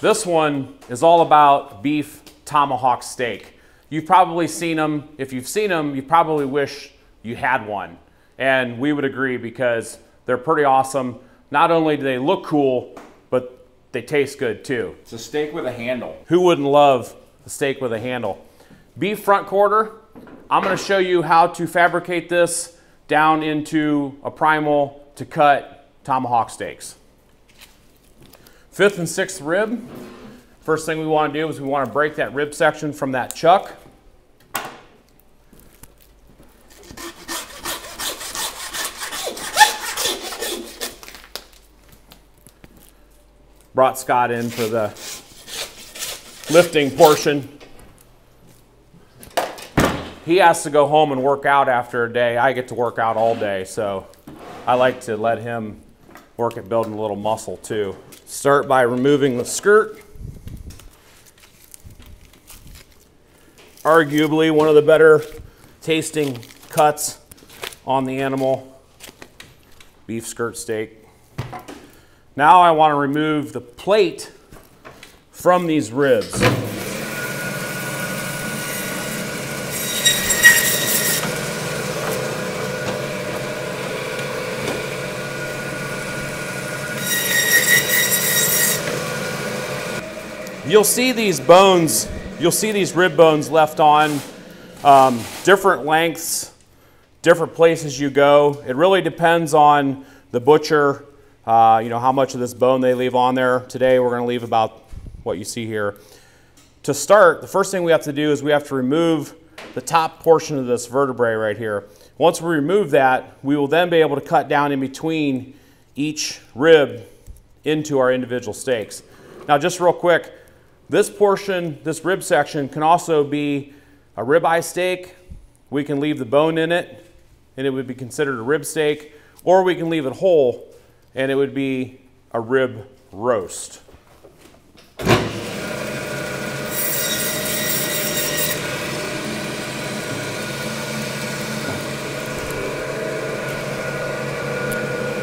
This one is all about beef tomahawk steak. You've probably seen them. If you've seen them, you probably wish you had one. And we would agree because they're pretty awesome. Not only do they look cool, but they taste good too. It's a steak with a handle. Who wouldn't love a steak with a handle? Beef front quarter. I'm going to show you how to fabricate this down into a primal to cut tomahawk steaks. 5th and 6th rib. First thing we want to do is we want to break that rib section from that chuck. Brought Scott in for the lifting portion. He has to go home and work out after a day. I get to work out all day, so I like to let him work at building a little muscle too. Start by removing the skirt. Arguably one of the better tasting cuts on the animal. Beef skirt steak. Now I want to remove the plate from these ribs. You'll see these bones, you'll see these rib bones left on different lengths, different places you go. It really depends on the butcher. You know, how much of this bone they leave on there. Today we're going to leave about what you see here. To start, the first thing we have to do is we have to remove the top portion of this vertebrae right here. Once we remove that, we will then be able to cut down in between each rib into our individual steaks. Now just real quick, this portion, this rib section can also be a ribeye steak. We can leave the bone in it and it would be considered a rib steak, or we can leave it whole and it would be a rib roast.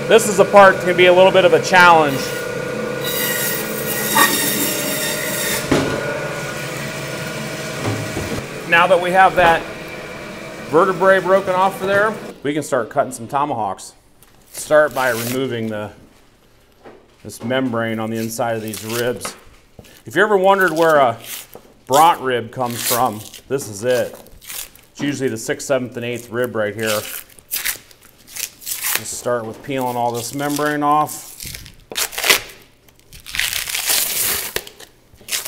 This is a part that can be a little bit of a challenge. Now that we have that vertebrae broken off of there, we can start cutting some tomahawks. Start by removing this membrane on the inside of these ribs. If you ever wondered where a bront rib comes from, this is it. It's usually the 6th, 7th, and 8th rib right here. Just start with peeling all this membrane off.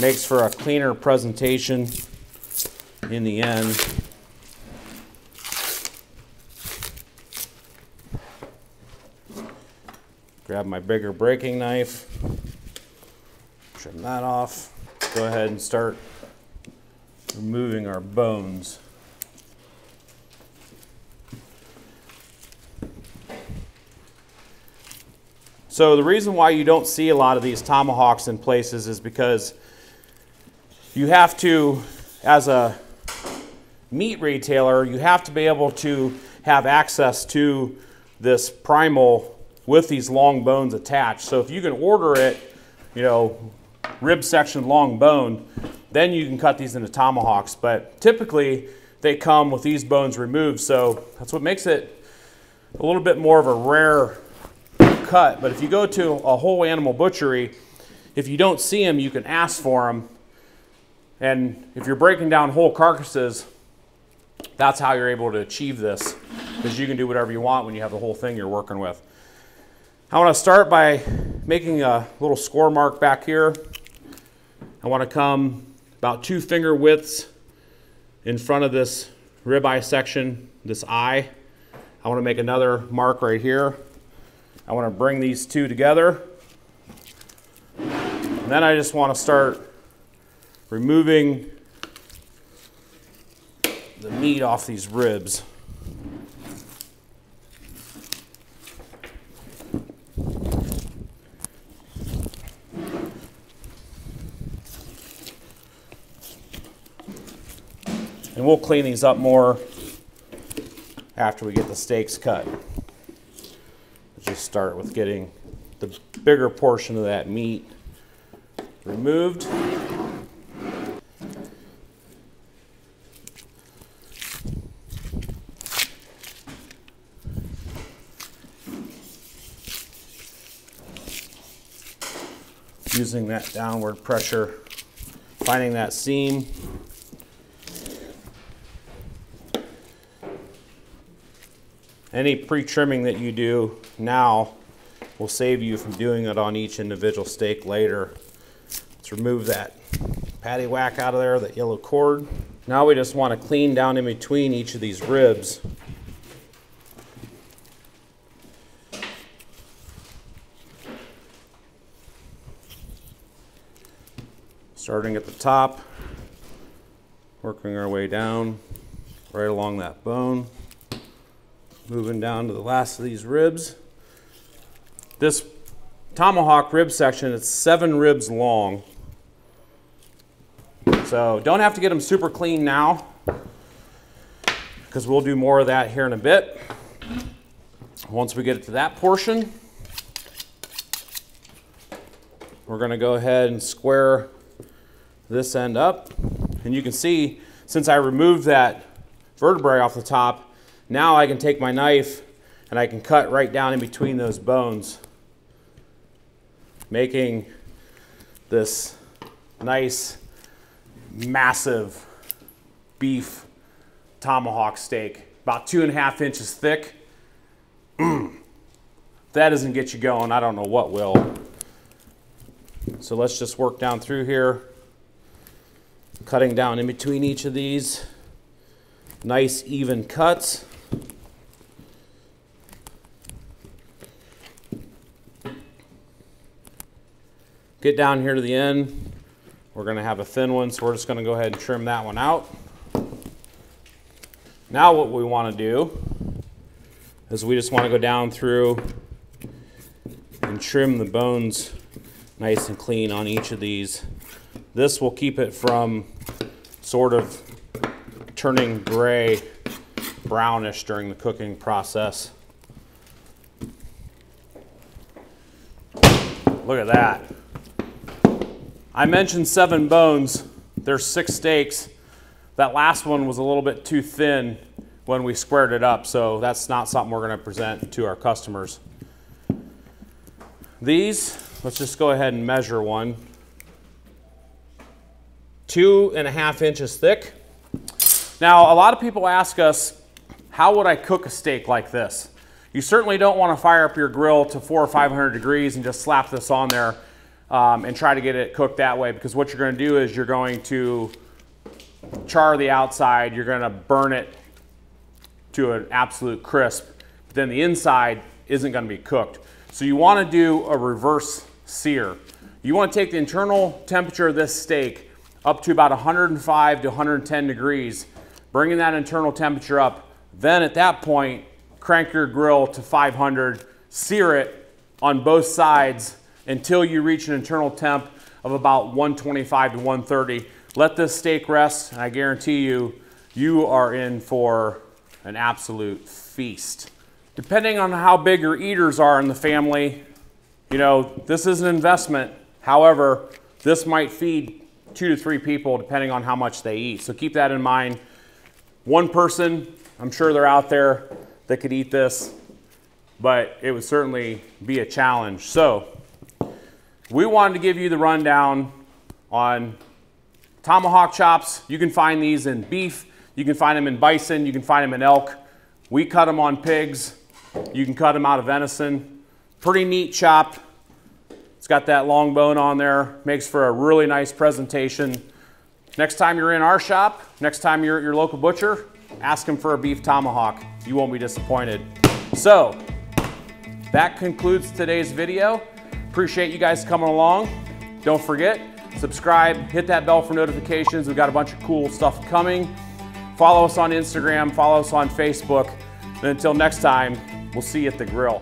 Makes for a cleaner presentation in the end. Grab my bigger breaking knife, trim that off. Go ahead and start removing our bones. So the reason why you don't see a lot of these tomahawks in places is because you have to, as a meat retailer, you have to be able to have access to this primal with these long bones attached. So if you can order it, you know, rib section long bone, then you can cut these into tomahawks. But typically they come with these bones removed, so that's what makes it a little bit more of a rare cut. But if you go to a whole animal butchery, if you don't see them, you can ask for them. And if you're breaking down whole carcasses, that's how you're able to achieve this, because you can do whatever you want when you have the whole thing you're working with. I want to start by making a little score mark back here. I want to come about 2 finger widths in front of this ribeye section, this eye. I want to make another mark right here. I want to bring these two together. And then I just want to start removing the meat off these ribs. And we'll clean these up more after we get the steaks cut. Let's just start with getting the bigger portion of that meat removed. Using that downward pressure, finding that seam. Any pre-trimming that you do now will save you from doing it on each individual steak later. Let's remove that patty whack out of there, that yellow cord. Now we just want to clean down in between each of these ribs. Starting at the top, working our way down right along that bone, moving down to the last of these ribs. This tomahawk rib section is 7 ribs long. So don't have to get them super clean now, because we'll do more of that here in a bit. Once we get it to that portion, we're going to go ahead and square this end up. And you can see, since I removed that vertebrae off the top, now I can take my knife and I can cut right down in between those bones, making this nice, massive beef tomahawk steak, about 2.5 inches thick. If that doesn't get you going, I don't know what will. So let's just work down through here, cutting down in between each of these. Nice even cuts. Get down here to the end. We're going to have a thin one, so we're just going to go ahead and trim that one out. Now what we want to do is we just want to go down through and trim the bones nice and clean on each of these. This will keep it from sort of turning gray, brownish during the cooking process. Look at that. I mentioned 7 bones. There's 6 steaks. That last one was a little bit too thin when we squared it up, so that's not something we're going to present to our customers. These, let's just go ahead and measure one. 2.5 inches thick. Now, a lot of people ask us, how would I cook a steak like this? You certainly don't want to fire up your grill to 400 or 500 degrees and just slap this on there and try to get it cooked that way, because what you're going to do is you're going to char the outside, you're going to burn it to an absolute crisp, but then the inside isn't going to be cooked. So you want to do a reverse sear. You want to take the internal temperature of this steak up to about 105 to 110 degrees, bringing that internal temperature up. Then at that point, crank your grill to 500, sear it on both sides until you reach an internal temp of about 125 to 130. Let this steak rest, and I guarantee you, you are in for an absolute feast. Depending on how big your eaters are in the family, you know, this is an investment. However, this might feed 2 to 3 people depending on how much they eat. So keep that in mind. One person, I'm sure they're out there that could eat this, but it would certainly be a challenge. So we wanted to give you the rundown on tomahawk chops. You can find these in beef, you can find them in bison, you can find them in elk. We cut them on pigs. You can cut them out of venison. Pretty neat chop. It's got that long bone on there. Makes for a really nice presentation. Next time you're in our shop, next time you're at your local butcher, ask them for a beef tomahawk. You won't be disappointed. So that concludes today's video. Appreciate you guys coming along. Don't forget, subscribe, hit that bell for notifications. We've got a bunch of cool stuff coming. Follow us on Instagram, follow us on Facebook. And until next time, we'll see you at the grill.